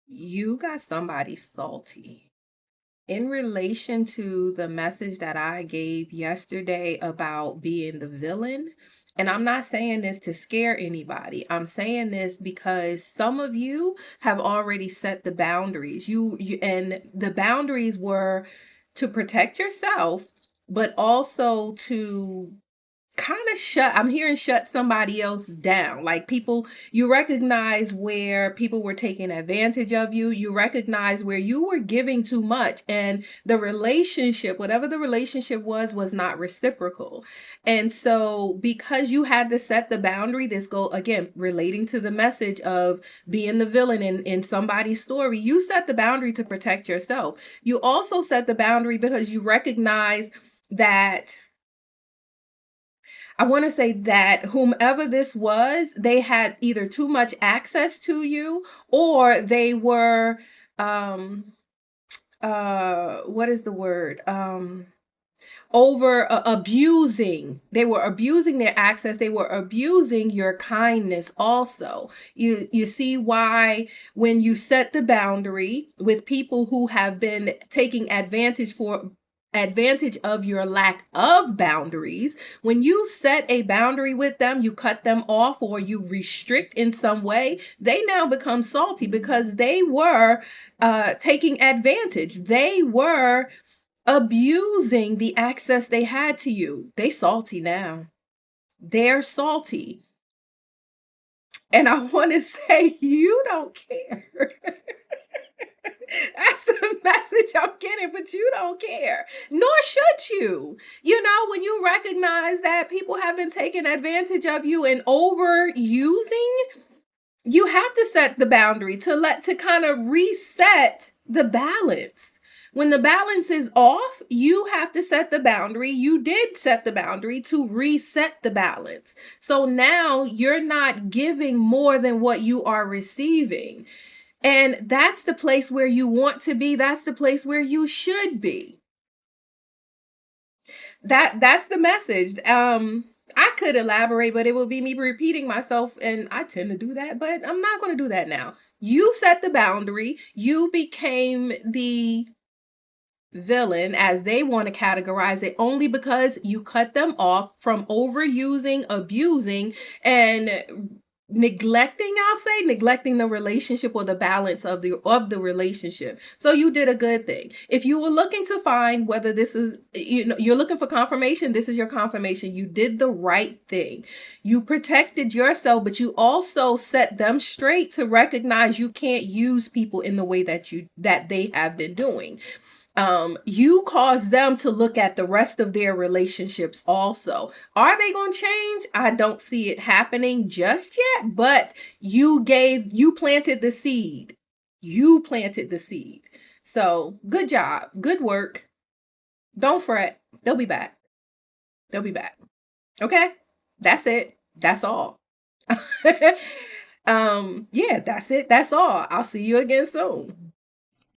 You got somebody salty. In relation to the message that I gave yesterday about being the villain, and I'm not saying this to scare anybody. I'm saying this because some of you have already set the boundaries. You and the boundaries were to protect yourself, but also to kind of I'm hearing shut somebody else down. Like people, you recognize where people were taking advantage of you. You recognize where you were giving too much and the relationship, whatever the relationship was not reciprocal. And so because you had to set the boundary, this go again relating to the message of being the villain in somebody's story, you set the boundary to protect yourself. You also set the boundary because you recognize that I want to say that whomever this was, they had either too much access to you or they were what is the word? Over abusing. They were abusing their access. They were abusing your kindness also. You see why when you set the boundary with people who have been taking advantage of your lack of boundaries. When you set a boundary with them, you cut them off or you restrict in some way, they now become salty because they were taking advantage. They were abusing the access they had to you. They salty now. They're salty. And I want to say, you don't care. That's the message I'm getting, but you don't care. Nor should you. You know, when you recognize that people have been taking advantage of you and overusing, you have to set the boundary to kind of reset the balance. When the balance is off, you have to set the boundary. You did set the boundary to reset the balance. So now you're not giving more than what you are receiving. And that's the place where you want to be. That's the place where you should be. That's the message. I could elaborate, but it will be me repeating myself, and I tend to do that, but I'm not going to do that now. You set the boundary. You became the villain, as they want to categorize it, only because you cut them off from overusing, abusing, and neglecting the relationship or the balance of the relationship. So you did a good thing. If you were looking to find whether this is, you're looking for confirmation, this is your confirmation. You did the right thing. You protected yourself, but you also set them straight to recognize you can't use people in the way that they have been doing. You cause them to look at the rest of their relationships also. Are they going to change? I don't see it happening just yet, but you planted the seed. You planted the seed. So good job. Good work. Don't fret. They'll be back. They'll be back. Okay. That's it. That's all. Yeah, that's it. That's all. I'll see you again soon.